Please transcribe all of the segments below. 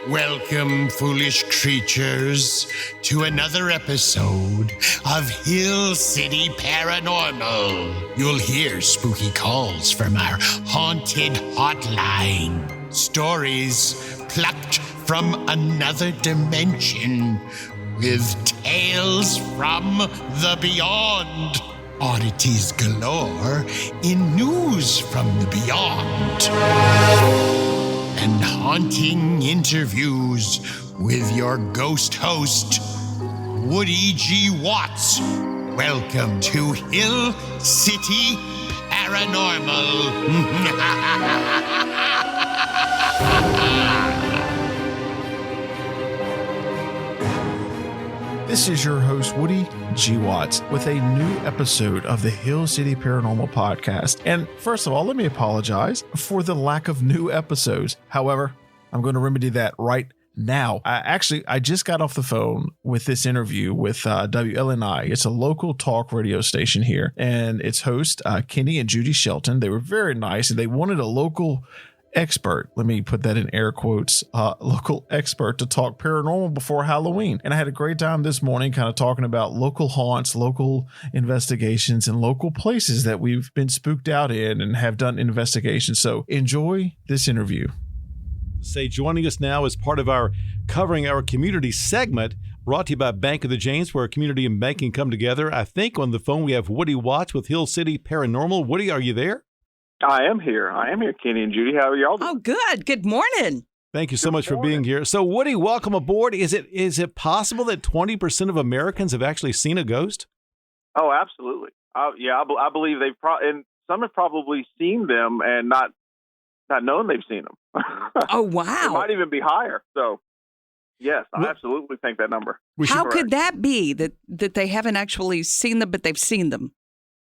Welcome, foolish creatures, to another episode of Hill City Paranormal. You'll hear spooky calls from our haunted hotline. Stories plucked from another dimension with tales from the beyond. Oddities galore in news from the beyond. And haunting interviews with your ghost host, Woody G. Watts. Welcome to Hill City Paranormal. This is your host, Woody G. Watts, with a new episode of the Hill City Paranormal Podcast. And first of all, let me apologize for the lack of new episodes. However, I'm going to remedy that right now. I just got off the phone with this interview with WLNI. It's a local talk radio station here, and its host, Kenny and Judy Shelton. They were very nice, and they wanted a local expert, let me put that in air quotes, local expert to talk paranormal before Halloween. And I had a great time this morning kind of talking about local haunts, local investigations, and local places that we've been spooked out in and have done investigations. So enjoy this interview. Joining us now as part of our Covering Our Community segment, brought to you by Bank of the James, where community and banking come together. I think on the phone we have Woody Watts with Hill City Paranormal. Woody, are you there? I am here, Kenny and Judy. How are y'all doing? Oh, good. Good morning. Thank you so much for being here. So, Woody, welcome aboard. Is it possible that 20% of Americans have actually seen a ghost? Oh, absolutely. I believe they've and some have probably seen them and not known they've seen them. Oh, wow. It might even be higher. So, yes, I absolutely think that number. How could that be that they haven't actually seen them, but they've seen them?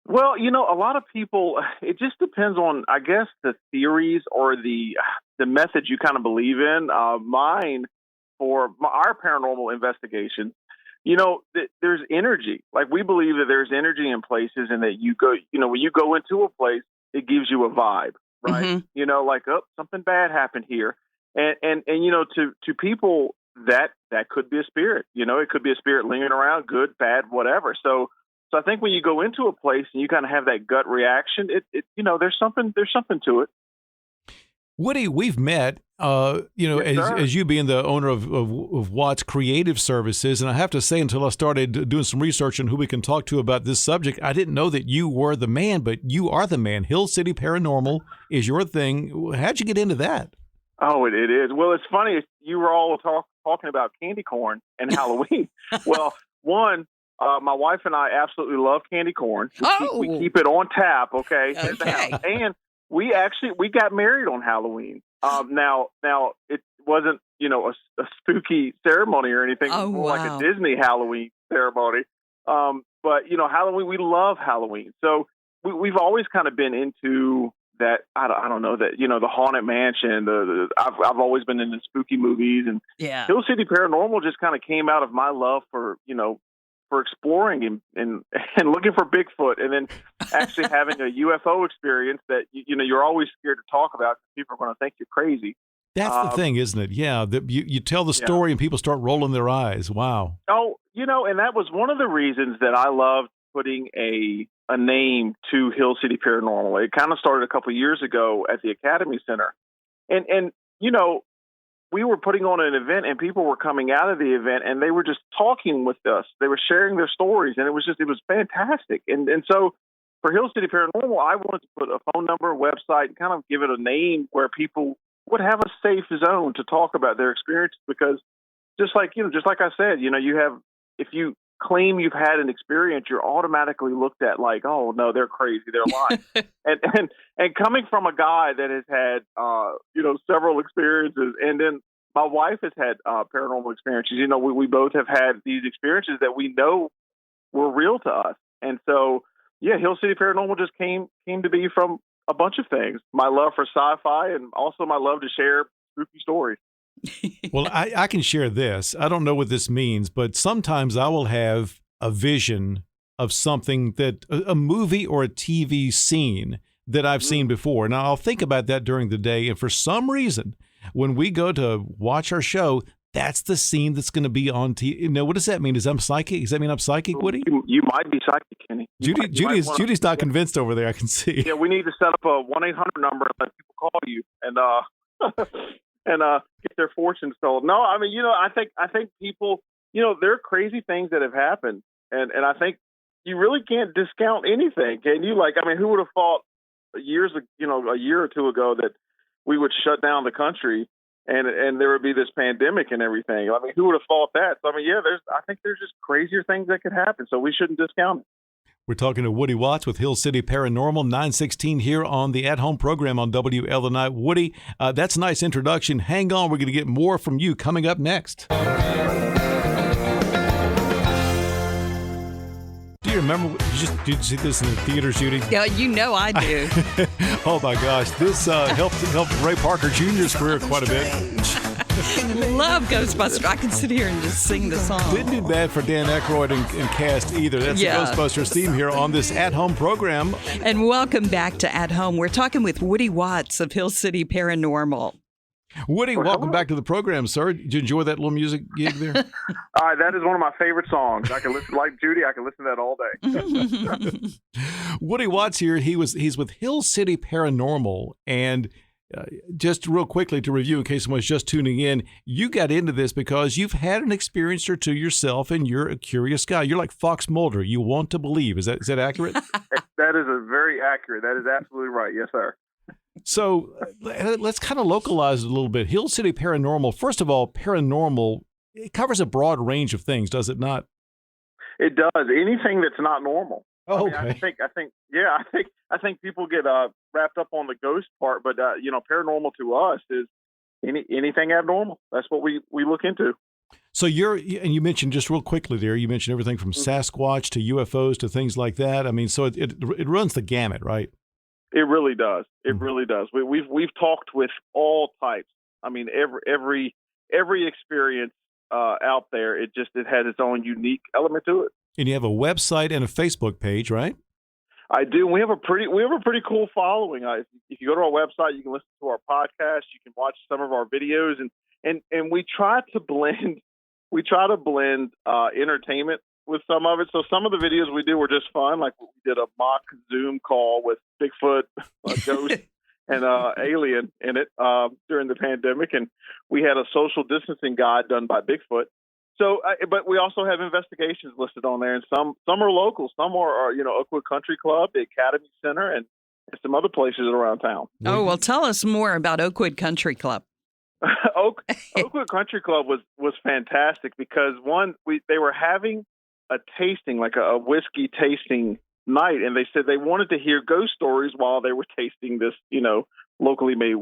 Well, a lot of people, it just depends on, I guess, the theories or the methods you kind of believe in. Mine, for our paranormal investigation, there's energy. Like, we believe that there's energy in places, and that you go, when you go into a place, it gives you a vibe, right? Mm-hmm. Like, oh, something bad happened here. And to people, that could be a spirit. It could be a spirit lingering around, good, bad, whatever. So I think when you go into a place and you kind of have that gut reaction, there's something to it. Woody, we've met, as you being the owner of Watts Creative Services, and I have to say, until I started doing some research on who we can talk to about this subject, I didn't know that you were the man, but you are the man. Hill City Paranormal is your thing. How'd you get into that? Oh, it is. Well, it's funny. You were all talking about candy corn and Halloween. Well, one, my wife and I absolutely love candy corn. We keep it on tap, okay? And we got married on Halloween. Now it wasn't, a spooky ceremony or anything. Oh, more wow. Like a Disney Halloween ceremony. But Halloween, we love Halloween. So we've always kind of been into that. I don't know that, the Haunted Mansion. I've always been into spooky movies, and Hill City Paranormal just kind of came out of my love for exploring and looking for Bigfoot, and then actually having a UFO experience that you're always scared to talk about because people are going to think you're crazy. That's the thing, isn't it? Yeah, you tell the story and people start rolling their eyes. Wow. Oh, and that was one of the reasons that I loved putting a name to Hill City Paranormal. It kind of started a couple of years ago at the Academy Center, and we were putting on an event, and people were coming out of the event, and they were just talking with us. They were sharing their stories, and it was fantastic. And so for Hill City Paranormal, I wanted to put a phone number, website, and kind of give it a name where people would have a safe zone to talk about their experiences. Because just like I said, if you claim you've had an experience, you're automatically looked at like, oh no, they're crazy, they're lying. and coming from a guy that has had several experiences, and then my wife has had paranormal experiences. We both have had these experiences that we know were real to us. And so Hill City Paranormal just came to be from a bunch of things. My love for sci-fi, and also my love to share spooky stories. Well, I can share this. I don't know what this means, but sometimes I will have a vision of something that a movie or a TV scene that I've seen before. Now, I'll think about that during the day, and for some reason, when we go to watch our show, that's the scene that's going to be on TV. What does that mean? Does I'm psychic? Does that mean I'm psychic, Woody? You might be psychic, Kenny. Judy's not convinced over there. I can see. Yeah, we need to set up a 1-800 number and let people call you and get their fortunes told. No, I mean, I think people, there are crazy things that have happened, and I think you really can't discount anything, can you? Who would have thought a year or two ago that we would shut down the country and there would be this pandemic and everything? I mean, who would have thought that? So, I mean, I think there's just crazier things that could happen, so we shouldn't discount it. We're talking to Woody Watts with Hill City Paranormal, 916 here on the At Home program on WLNI. Woody, that's a nice introduction. Hang on, we're going to get more from you coming up next. Do you remember, did you see this in the theaters, Judy? Yeah, I do. Oh my gosh, this helped Ray Parker Jr.'s career quite a bit. Love Ghostbusters. I can sit here and just sing the song. Didn't do bad for Dan Aykroyd and cast either. That's the Ghostbusters theme here on this At Home program. And welcome back to At Home. We're talking with Woody Watts of Hill City Paranormal. Woody, welcome back to the program, sir. Did you enjoy that little music gig there? That is one of my favorite songs. I can listen, like Judy, I can listen to that all day. Woody Watts here. He's with Hill City Paranormal, and just real quickly to review, in case someone's just tuning in, you got into this because you've had an experience or two yourself, and you're a curious guy. You're like Fox Mulder. You want to believe. Is that accurate? That is very accurate. That is absolutely right. Yes, sir. So let's kind of localize it a little bit. Hill City Paranormal, first of all, paranormal, it covers a broad range of things, does it not? It does. Anything that's not normal. Oh, okay. I think people get wrapped up on the ghost part, but paranormal to us is anything abnormal. That's what we look into. So and you mentioned just real quickly there, you mentioned everything from Sasquatch to UFOs to things like that. I mean, so it runs the gamut, right? It really does. It really does. We've talked with all types. I mean, every experience out there, it has its own unique element to it. And you have a website and a Facebook page, right? I do. We have a pretty cool following. If you go to our website, you can listen to our podcast. You can watch some of our videos, and we try to blend entertainment with some of it. So some of the videos we do were just fun. Like we did a mock Zoom call with Bigfoot, a ghost, and alien in it during the pandemic, and we had a social distancing guide done by Bigfoot. So, but we also have investigations listed on there, and some are local, some are Oakwood Country Club, the Academy Center, and some other places around town. Oh, well, tell us more about Oakwood Country Club. Oakwood Country Club was fantastic because they were having a tasting, like a whiskey tasting night, and they said they wanted to hear ghost stories while they were tasting this, locally made,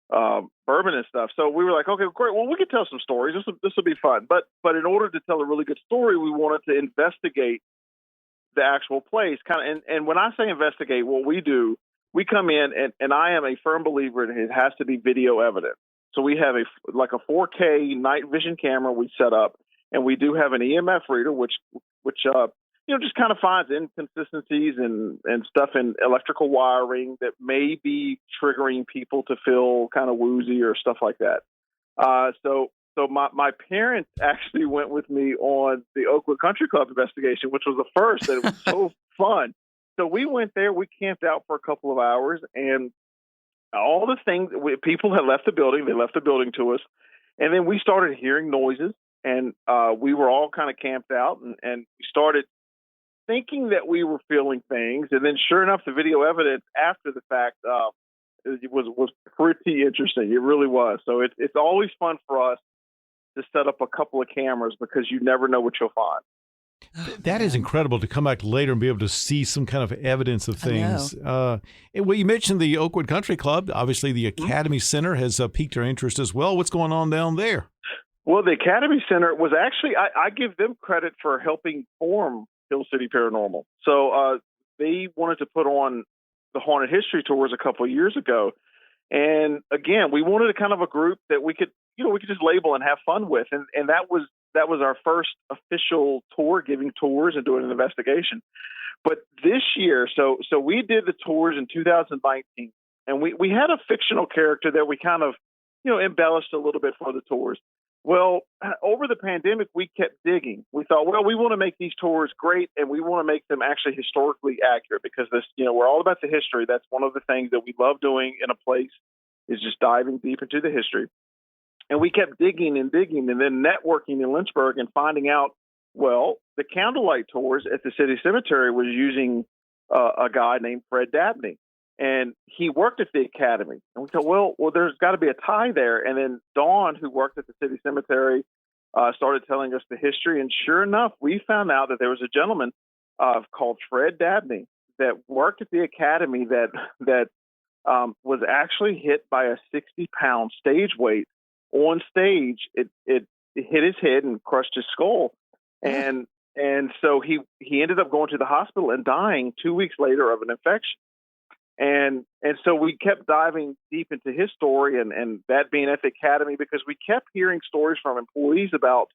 bourbon and stuff. So we were like, okay, great. Well, we could tell some stories. This will be fun. But in order to tell a really good story, we wanted to investigate the actual place. And when I say investigate, what we do, we come in and I am a firm believer that it has to be video evidence. So we have a 4K night vision camera we set up, and we do have an EMF reader, which just kind of finds inconsistencies and stuff in electrical wiring that may be triggering people to feel kind of woozy or stuff like that. So my parents actually went with me on the Oakwood Country Club investigation, which was the first, and it was so fun. So we went there, we camped out for a couple of hours, and all the things, people had left the building, they left the building to us, and then we started hearing noises, and we were all kind of camped out, and we started thinking that we were feeling things, and then sure enough, the video evidence after the fact it was pretty interesting. It really was. So it's always fun for us to set up a couple of cameras because you never know what you'll find. That is incredible to come back later and be able to see some kind of evidence of things. Well, you mentioned the Oakwood Country Club. Obviously, the Academy Center has piqued our interest as well. What's going on down there? Well, the Academy Center was actually, I give them credit for helping form Hill City Paranormal. So they wanted to put on the Haunted History Tours a couple of years ago. And again, we wanted a kind of a group that we could just label and have fun with. And that was our first official tour, giving tours and doing an investigation. But this year, so we did the tours in 2019, and we had a fictional character that we kind of embellished a little bit for the tours. Well, over the pandemic, we kept digging. We thought, well, we want to make these tours great, and we want to make them actually historically accurate because we're all about the history. That's one of the things that we love doing in a place is just diving deep into the history. And we kept digging and digging and then networking in Lynchburg and finding out, well, the candlelight tours at the city cemetery was using a guy named Fred Dabney. And he worked at the academy. And we thought, well, there's got to be a tie there. And then Dawn, who worked at the city cemetery, started telling us the history. And sure enough, we found out that there was a gentleman called Fred Dabney that worked at the academy that was actually hit by a 60-pound stage weight on stage. It hit his head and crushed his skull. And so he ended up going to the hospital and dying 2 weeks later of an infection. And so we kept diving deep into his story and that being at the academy because we kept hearing stories from employees about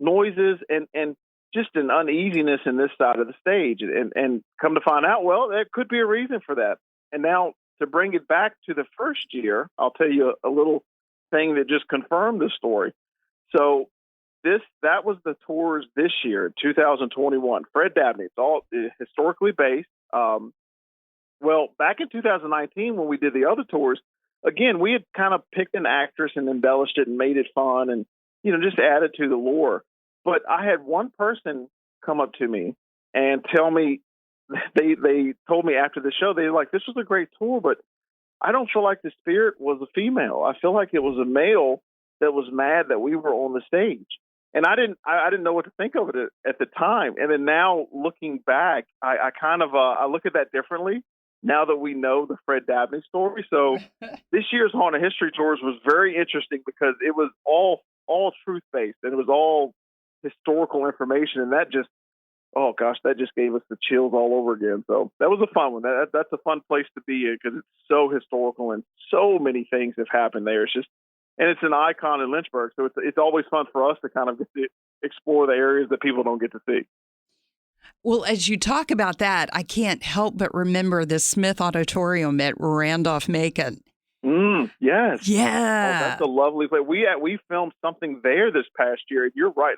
noises and just an uneasiness in this side of the stage. And come to find out, well, there could be a reason for that. And now to bring it back to the first year, I'll tell you a little thing that just confirmed the story. So that was the tours this year, 2021. Fred Dabney, it's all historically based. Well, back in 2019, when we did the other tours, again, we had kind of picked an actress and embellished it and made it fun and, just added to the lore. But I had one person come up to me and tell me, they told me after the show, they were like, this was a great tour, but I don't feel like the spirit was a female. I feel like it was a male that was mad that we were on the stage. And I didn't know what to think of it at the time. And then now looking back, I kind of I look at that differently now that we know the Fred Dabney story. So this year's Haunted History Tours was very interesting because it was all truth-based and it was all historical information. And that just, oh gosh, that just gave us the chills all over again. So that was a fun one. That's a fun place to be in because it's so historical and so many things have happened there. And it's an icon in Lynchburg, so it's always fun for us to kind of get to explore the areas that people don't get to see. Well, as you talk about that, I can't help but remember the Smith Auditorium at Randolph-Macon. Yes. Yeah. Oh, that's a lovely place. We filmed something there this past year, and you're right.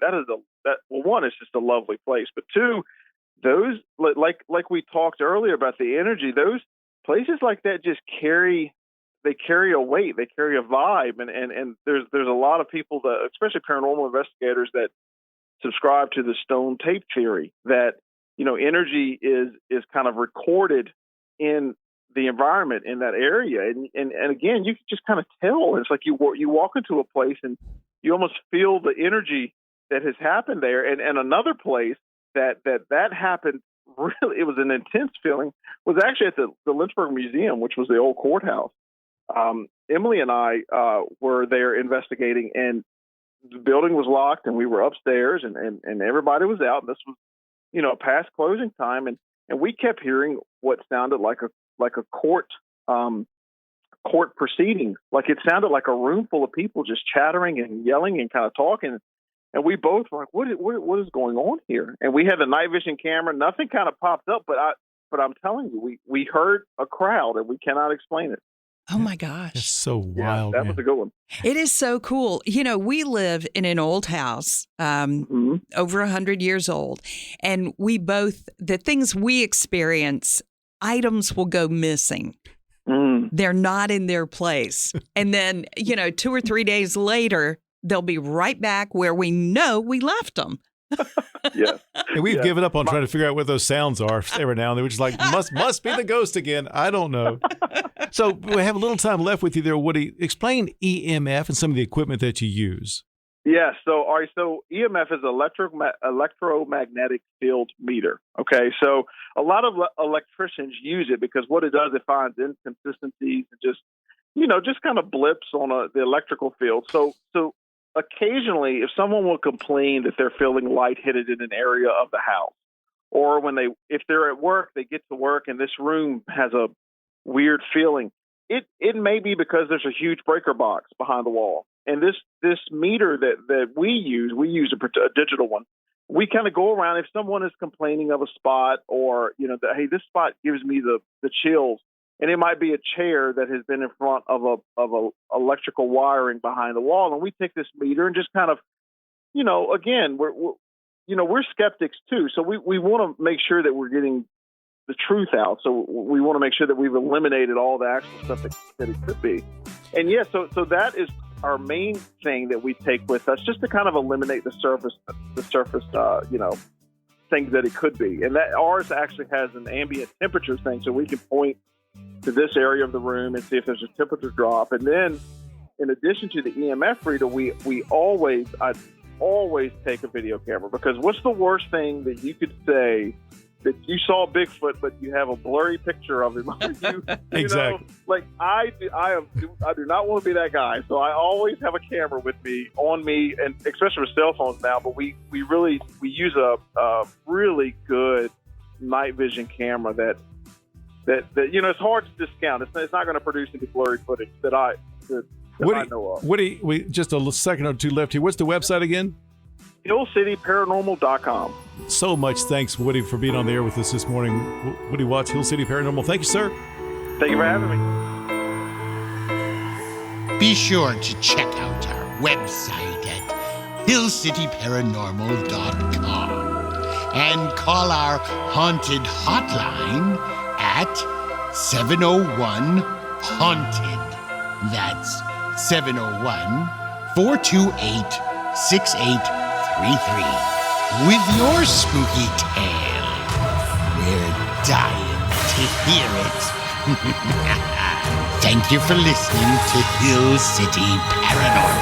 One, it's just a lovely place, but two, those like we talked earlier about the energy. Those places like that just carry a weight, they carry a vibe, and there's a lot of people that, especially paranormal investigators, that subscribe to the stone tape theory that energy is kind of recorded in the environment in that area, and again, you can just kind of tell. It's like you walk into a place and you almost feel the energy that has happened there, and another place that happened. Really, it was an intense feeling. Was actually at the Lynchburg Museum, which was the old courthouse. Emily and I were there investigating, and the building was locked, and we were upstairs, and everybody was out. And this was, past closing time, and we kept hearing what sounded like a court proceeding. Like it sounded like a room full of people just chattering and yelling and kind of talking. And we both were like, what is going on here? And we had the night vision camera. Nothing kind of popped up, but I'm telling you, we heard a crowd, and we cannot explain it. Oh, my gosh. That's so wild. Yeah, that was a good one. It is so cool. We live in an old house, over 100 years old, and the things we experience, items will go missing. They're not in their place. And then, 2 or 3 days later, they'll be right back where we know we left them. Yeah. And we've given up on trying to figure out what those sounds are every now and then. We're just like, must be the ghost again. I don't know. So we have a little time left with you there, Woody. Explain EMF and some of the equipment that you use. Yeah. So EMF is electromagnetic field meter. Okay. So a lot of electricians use it because what it does, it finds inconsistencies and just kind of blips on the electrical field. So occasionally, if someone will complain that they're feeling lightheaded in an area of the house, or if they're at work, they get to work and this room has a weird feeling, it may be because there's a huge breaker box behind the wall. And this meter that we use a digital one. We kind of go around if someone is complaining of a spot, or hey, this spot gives me the chills. and it might be a chair that has been in front of a electrical wiring behind the wall. And we take this meter and just kind of, again, we're skeptics too. So we want to make sure that we're getting the truth out. So we want to make sure that we've eliminated all the actual stuff that it could be. And yeah, so that is our main thing that we take with us, just to kind of eliminate the surface, things that it could be. And that ours actually has an ambient temperature thing, so we can point to this area of the room and see if there's a temperature drop. And then, in addition to the EMF reader, I always take a video camera, because what's the worst thing that you could say that you saw Bigfoot, but you have a blurry picture of him? Exactly. Like I do not want to be that guy. So I always have a camera with me, on me, and especially with cell phones now. But we use a really good night vision camera that it's hard to discount. It's not going to produce any blurry footage that I know of. Woody, we just a second or two left here. What's the website again? HillCityParanormal.com. So much thanks, Woody, for being on the air with us this morning. Woody Watts, Hill City Paranormal. Thank you, sir. Thank you for having me. Be sure to check out our website at hillcityparanormal.com and call our haunted hotline at 701-HAUNTED. That's 701-428-6833. With your spooky tale, we're dying to hear it. Thank you for listening to Hill City Paranormal.